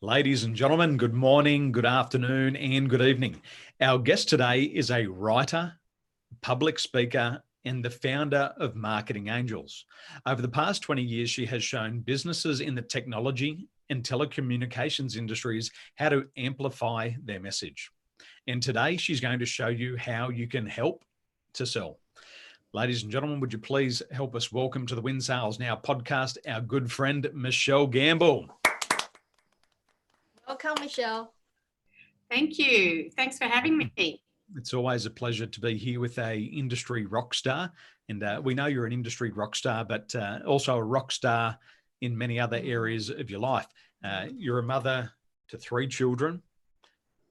Ladies and gentlemen, good morning, good afternoon, and good evening. Our guest today is a writer, public speaker, and the founder of Marketing Angels. Over the past 20 years, she has shown businesses in the technology and telecommunications industries how to amplify their message. And today, she's going to show you how you can help to sell. Ladies and gentlemen, would you please help us welcome to the Win Sales Now podcast, our good friend, Michelle Gamble. Welcome, Michelle. Thank you. Thanks for having me. It's always a pleasure to be here with a industry rock star. And we know you're an industry rock star, but also a rock star in many other areas of your life. You're a mother to 3 children.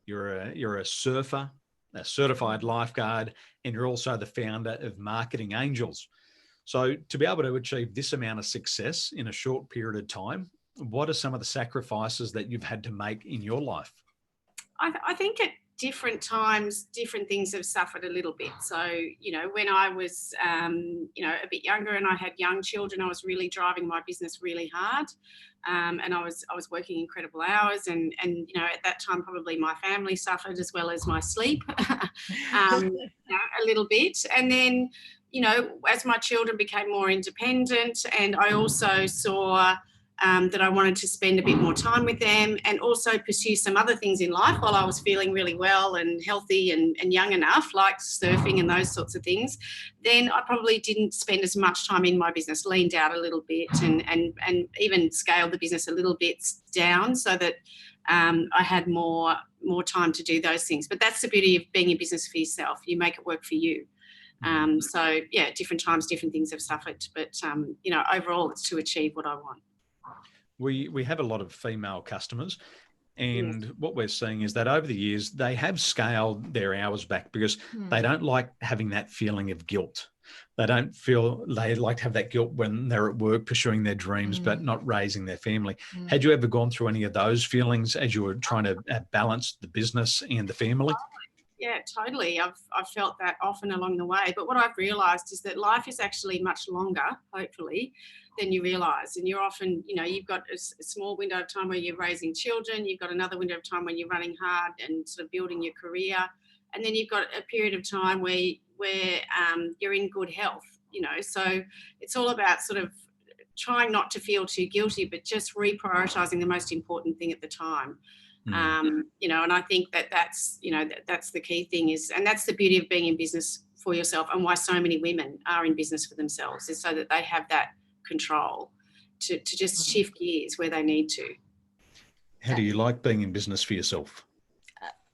You're a surfer, a certified lifeguard, and you're also the founder of Marketing Angels. So to be able to achieve this amount of success in a short period of time, what are some of the sacrifices that you've had to make in your life? I think at different times, different things have suffered a little bit. So, when I was, a bit younger and I had young children, I was really driving my business really hard. And I was working incredible hours and at that time, probably my family suffered as well as my sleep, a little bit. And then, as my children became more independent and I also saw that I wanted to spend a bit more time with them and also pursue some other things in life while I was feeling really well and healthy and young enough, like surfing and those sorts of things, then I probably didn't spend as much time in my business, leaned out a little bit and even scaled the business a little bit down so that I had more time to do those things. But that's the beauty of being in business for yourself. You make it work for you. Different times, different things have suffered. But, overall, it's to achieve what I want. We have a lot of female customers, and what we're seeing is that over the years, they have scaled their hours back because they don't like having that feeling of guilt. They don't feel they like to have that guilt when they're at work pursuing their dreams, but not raising their family. Had you ever gone through any of those feelings as you were trying to balance the business and the family? Yeah, totally. I've felt that often along the way. But what I've realised is that life is actually much longer, hopefully, than you realise. And you're often, you've got a small window of time where you're raising children. You've got another window of time when you're running hard and sort of building your career. And then you've got a period of time where you're in good health, So it's all about sort of trying not to feel too guilty, but just reprioritising the most important thing at the time. And I think that's the key thing and that's the beauty of being in business for yourself and why so many women are in business for themselves is so that they have that control to just shift gears where they need to. How do you like being in business for yourself?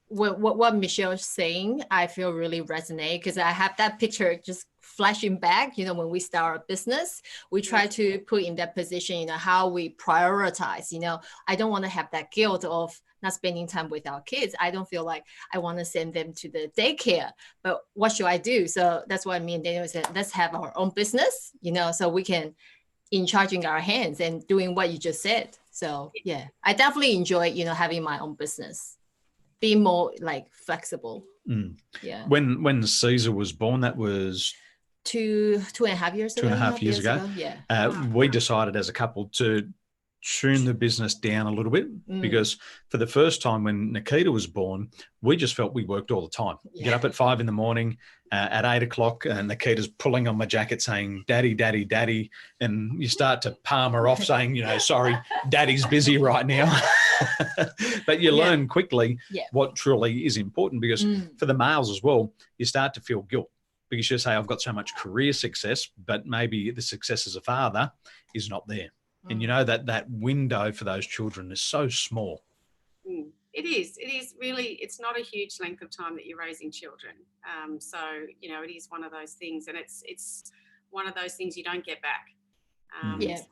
What Michelle's saying, I feel really resonate because I have that picture just flashing back, when we start a business, we try to put in that position, how we prioritize, I don't want to have that guilt of not spending time with our kids. I don't feel like I want to send them to the daycare, but what should I do? So that's what me and Daniel said, let's have our own business, so we can in charging our hands and doing what you just said. So yeah, I definitely enjoy, having my own business, be more like flexible. Yeah. When Caesar was born, that was 2.5 years ago. 2.5 years ago. Yeah. We decided as a couple to tune the business down a little bit because for the first time when Nikita was born, we just felt we worked all the time. Get up at 5 a.m, at 8 o'clock, and Nikita's pulling on my jacket saying, "Daddy, Daddy, Daddy," and you start to palm her off saying, "Sorry, Daddy's busy right now." But you learn quickly what truly is important because for the males as well, you start to feel guilt because you say, "I've got so much career success, but maybe the success as a father is not there." And that window for those children is so small. It is really, it's not a huge length of time that you're raising children. So, it is one of those things and it's one of those things you don't get back. So,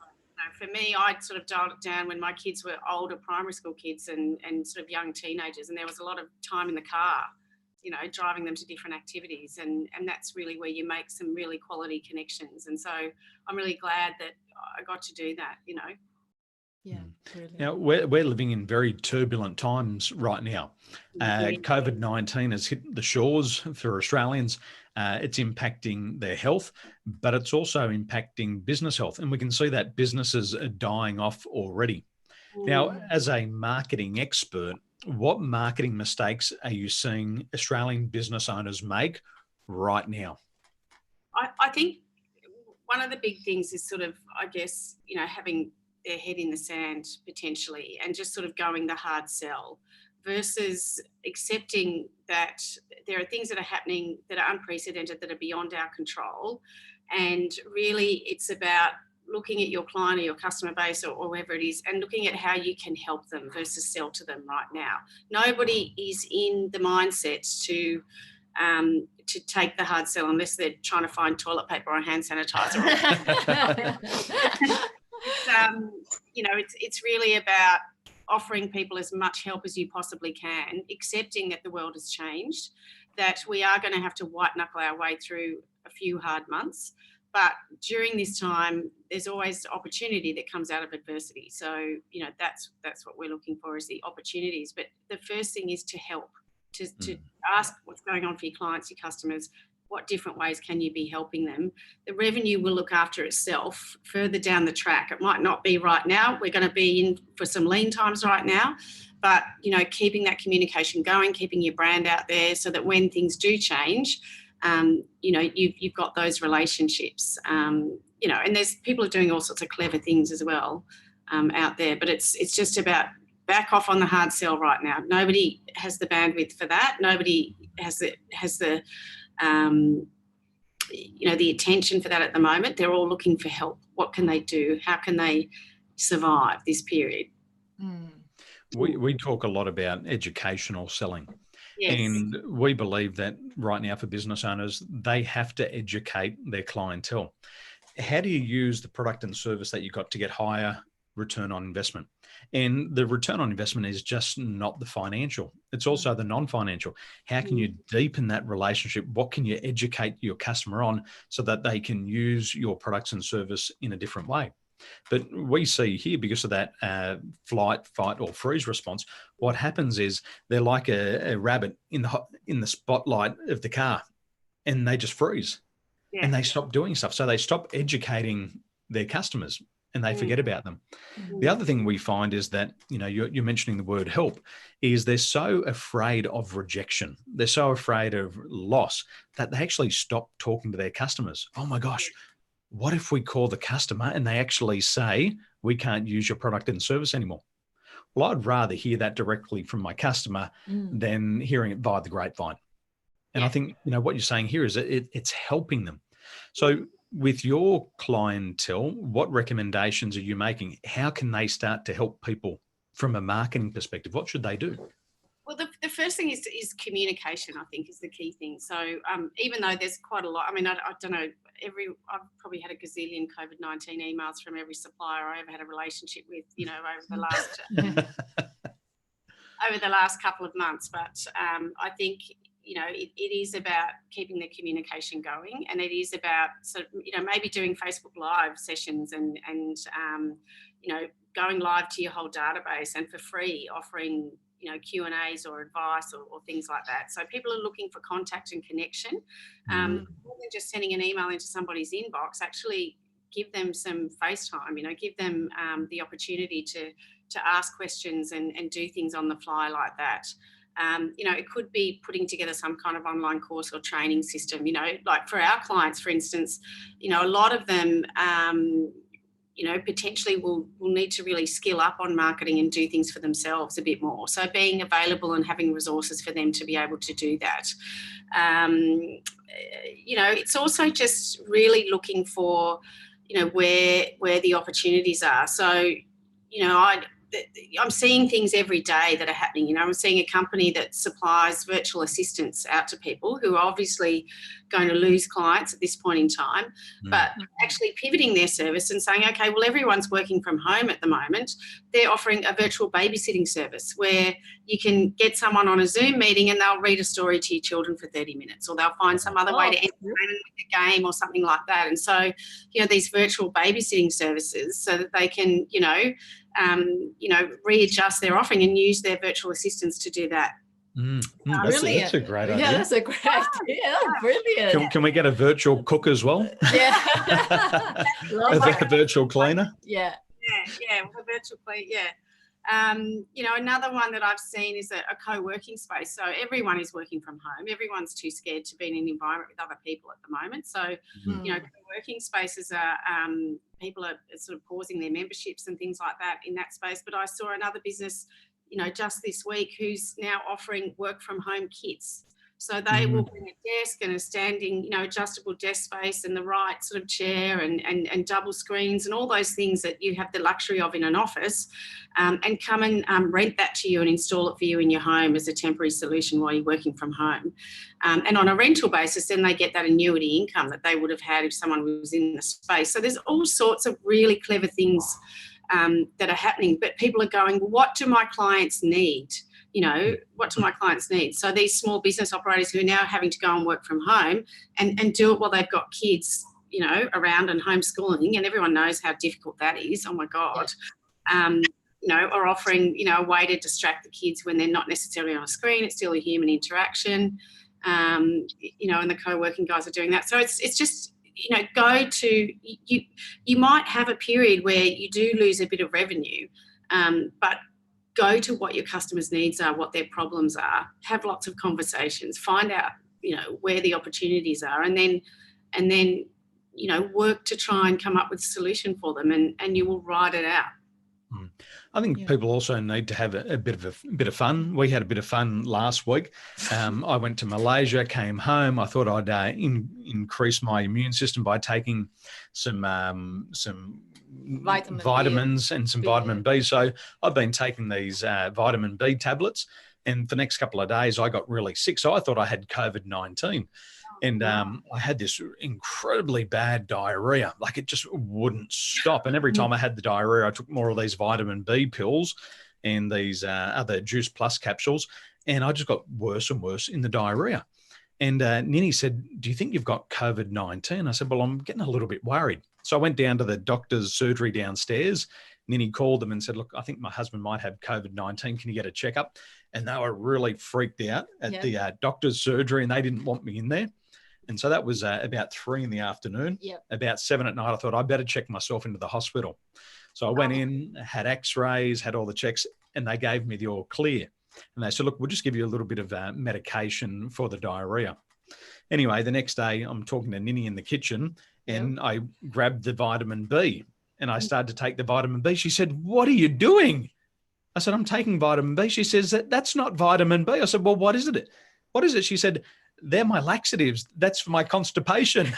for me, I'd sort of dialed it down when my kids were older primary school kids and sort of young teenagers. And there was a lot of time in the car, driving them to different activities. And that's really where you make some really quality connections. And so I'm really glad that I got to do that, Yeah. Brilliant. Now, we're living in very turbulent times right now. COVID-19 has hit the shores for Australians. It's impacting their health, but it's also impacting business health. And we can see that businesses are dying off already. Now, as a marketing expert, what marketing mistakes are you seeing Australian business owners make right now? I think one of the big things is sort of, I guess, having their head in the sand potentially and just sort of going the hard sell versus accepting that there are things that are happening that are unprecedented, that are beyond our control. And really it's about looking at your client or your customer base or whoever it is and looking at how you can help them versus sell to them right now. Nobody is in the mindset to take the hard sell unless they're trying to find toilet paper or hand sanitizer. It's really about offering people as much help as you possibly can, accepting that the world has changed, that we are going to have to white knuckle our way through a few hard months. But during this time, there's always opportunity that comes out of adversity. So, that's what we're looking for, is the opportunities. But the first thing is to help, to ask what's going on for your clients, your customers. What different ways can you be helping them? The revenue will look after itself further down the track. It might not be right now. We're going to be in for some lean times right now, but keeping that communication going, keeping your brand out there so that when things do change, you've got those relationships. And there's people are doing all sorts of clever things as well out there, but it's just about back off on the hard sell right now. Nobody has the bandwidth for that. Nobody has the the attention for that at the moment. They're all looking for help. What can they do? How can they survive this period? We talk a lot about educational selling. Yes. And we believe that right now for business owners, they have to educate their clientele. How do you use the product and service that you got to get higher return on investment? And the return on investment is just not the financial. It's also the non-financial. How can you deepen that relationship? What can you educate your customer on so that they can use your products and service in a different way? But we see here, because of that flight, fight, or freeze response, what happens is they're like a rabbit in the spotlight of the car, and they just freeze, and they stop doing stuff. So they stop educating their customers, and they forget about them. The other thing we find is that, you're mentioning the word help, is they're so afraid of rejection. They're so afraid of loss that they actually stop talking to their customers. Oh my gosh, what if we call the customer and they actually say, we can't use your product and service anymore? Well, I'd rather hear that directly from my customer than hearing it via the grapevine. And I think, what you're saying here is that it's helping them. So with your clientele, what recommendations are you making? How can they start to help people from a marketing perspective? What should they do? Well, the first thing is communication, I think, is the key thing. So even though there's quite a lot, I don't know, I've probably had a gazillion COVID-19 emails from every supplier I ever had a relationship with, over the last couple of months. But I think, it is about keeping the communication going, and it is about sort of, maybe doing Facebook Live sessions and going live to your whole database and for free offering Q&As or advice or things like that. So people are looking for contact and connection. More than just sending an email into somebody's inbox, actually give them some face time, give them the opportunity to ask questions and do things on the fly like that. It could be putting together some kind of online course or training system, like for our clients, for instance, a lot of them, potentially will need to really skill up on marketing and do things for themselves a bit more. So being available and having resources for them to be able to do that. It's also just really looking for, where the opportunities are. So, I'm seeing things every day that are happening. I'm seeing a company that supplies virtual assistants out to people who are obviously going to lose clients at this point in time, but actually pivoting their service and saying, okay, well, everyone's working from home at the moment. They're offering a virtual babysitting service where you can get someone on a Zoom meeting and they'll read a story to your children for 30 minutes, or they'll find some other way to entertain them with a game or something like that. And so, these virtual babysitting services so that they can, readjust their offering and use their virtual assistants to do that. That's a great idea. Yeah, that's a great idea. Brilliant. Can we get a virtual cook as well? Yeah. A virtual cleaner? Yeah. Yeah, a virtual cleaner, yeah. Another one that I've seen is a co-working space. So everyone is working from home. Everyone's too scared to be in an environment with other people at the moment. So, co-working spaces are, people are sort of pausing their memberships and things like that in that space. But I saw another business, just this week, who's now offering work from home kits. So they will bring a desk and a standing, adjustable desk space and the right sort of chair and double screens and all those things that you have the luxury of in an office, and come and rent that to you and install it for you in your home as a temporary solution while you're working from home. And on a rental basis, then they get that annuity income that they would have had if someone was in the space. So there's all sorts of really clever things that are happening, but people are going, well, what do my clients need? What do my clients need? So these small business operators who are now having to go and work from home and do it while they've got kids, around and homeschooling, and everyone knows how difficult that is. Oh my God. Or offering, a way to distract the kids when they're not necessarily on a screen. It's still a human interaction. And the co-working guys are doing that. So it's just, you might have a period where you do lose a bit of revenue, but go to what your customers' needs are, what their problems are, have lots of conversations, find out, where the opportunities are, and then work to try and come up with a solution for them, and you will ride it out. I think people also need to have a bit of fun. We had a bit of fun last week. I went to Malaysia, came home. I thought I'd increase my immune system by taking some vitamins and some vitamin B. So I've been taking these vitamin B tablets, and for the next couple of days I got really sick. So I thought I had COVID-19. And I had this incredibly bad diarrhea. Like, it just wouldn't stop. And every time I had the diarrhea, I took more of these vitamin B pills and these other Juice Plus capsules. And I just got worse and worse in the diarrhea. And Nini said, do you think you've got COVID-19? I said, well, I'm getting a little bit worried. So I went down to the doctor's surgery downstairs. Nini called them and said, look, I think my husband might have COVID-19. Can you get a checkup? And they were really freaked out at the doctor's surgery, and they didn't want me in there. And so that was about 3 p.m. About 7 p.m, I thought I better check myself into the hospital. So I went in, had x-rays, had all the checks, and they gave me the all clear. And they said, look, we'll just give you a little bit of medication for the diarrhea. Anyway, the next day I'm talking to Nini in the kitchen, and I grabbed the vitamin B and I started to take the vitamin B. She said, what are you doing? I said, I'm taking vitamin B. She says, that's not vitamin B. I said, well, what is it? What is it? She said, they're my laxatives. That's for my constipation.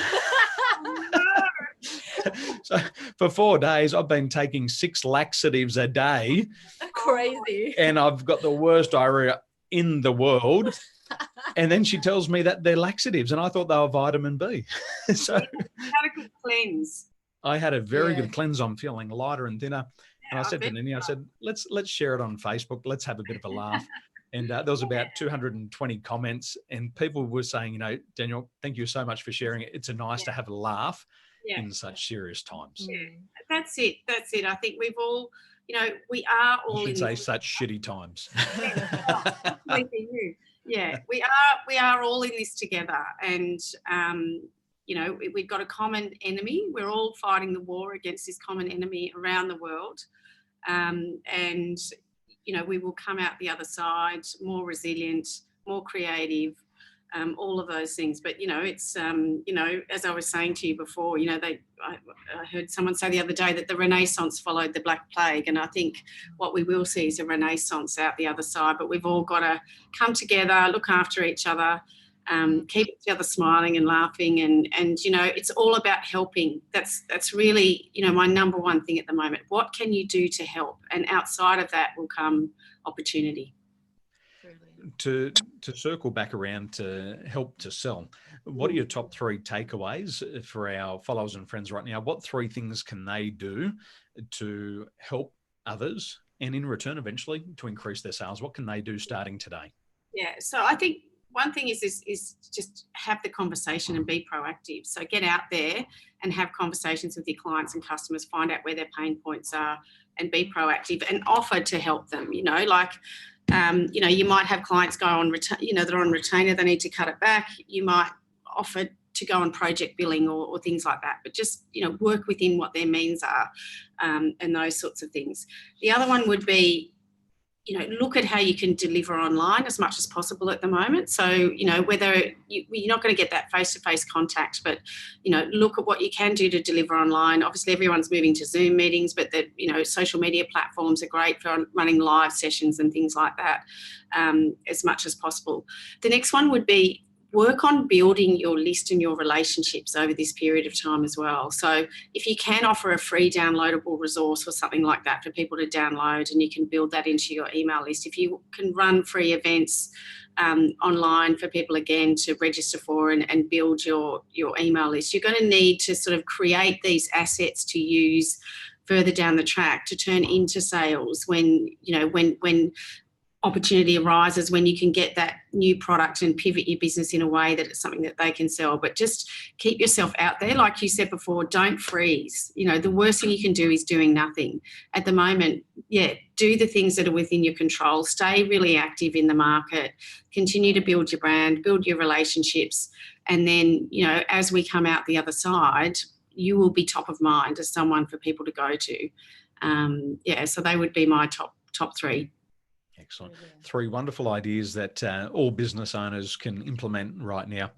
So for 4 days, I've been taking 6 laxatives a day. Crazy. And I've got the worst diarrhea in the world. And then she tells me that they're laxatives, and I thought they were vitamin B. So you had a good cleanse. I had a very good cleanse. I'm feeling lighter and thinner. And I said to Nini, I said, let's share it on Facebook. Let's have a bit of a laugh. And there was about 220 comments, and people were saying, Daniel, thank you so much for sharing it. It's nice to have a laugh in such serious times. Yeah, that's it. I think we've all, we are all you should say such shitty times. Yeah, we are all in this together, and we've got a common enemy. We're all fighting the war against this common enemy around the world, and we will come out the other side more resilient, more creative, all of those things. But it's as I was saying to you before, I heard someone say the other day that the Renaissance followed the Black Plague, and I think what we will see is a Renaissance out the other side. But we've all got to come together, look after each other, keep each other smiling and laughing, and it's all about helping. That's really my number one thing at the moment. What can you do to help? And outside of that will come opportunity. To circle back around to help to sell, what are your top 3 takeaways for our followers and friends right now? What 3 things can they do to help others, and in return eventually to increase their sales? What can they do starting today? Yeah, so I think one thing is just have the conversation and be proactive. So get out there and have conversations with your clients and customers, find out where their pain points are, and be proactive and offer to help them. You might have clients go on, they're on retainer, they need to cut it back. You might offer to go on project billing or things like that, but just, work within what their means are, and those sorts of things. The other one would be, look at how you can deliver online as much as possible at the moment. So, whether you're not going to get that face-to-face contact, but, look at what you can do to deliver online. Obviously, everyone's moving to Zoom meetings, but social media platforms are great for running live sessions and things like that, as much as possible. The next one would be work on building your list and your relationships over this period of time as well. So if you can offer a free downloadable resource or something like that for people to download, and you can build that into your email list, if you can run free events online for people, again, to register for and build your email list, you're going to need to sort of create these assets to use further down the track to turn into sales when opportunity arises, when you can get that new product and pivot your business in a way that it's something that they can sell. But just keep yourself out there. Like you said before, don't freeze. The worst thing you can do is doing nothing. At the moment, do the things that are within your control. Stay really active in the market. Continue to build your brand, build your relationships. And then, as we come out the other side, you will be top of mind as someone for people to go to. So they would be my top three. Excellent. 3 wonderful ideas that all business owners can implement right now.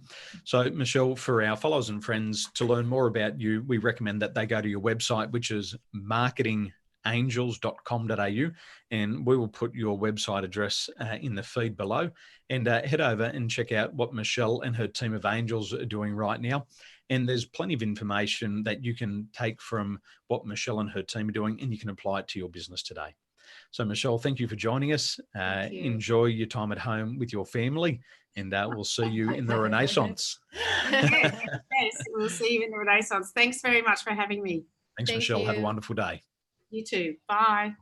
So, Michelle, for our followers and friends to learn more about you, we recommend that they go to your website, which is marketingangels.com.au, and we will put your website address in the feed below, and head over and check out what Michelle and her team of angels are doing right now. And there's plenty of information that you can take from what Michelle and her team are doing, and you can apply it to your business today. So, Michelle, thank you for joining us. Enjoy your time at home with your family, and we'll see you in the Renaissance. Yes, we'll see you in the Renaissance. Thanks very much for having me. Thanks, Michelle. Have a wonderful day. You too. Bye.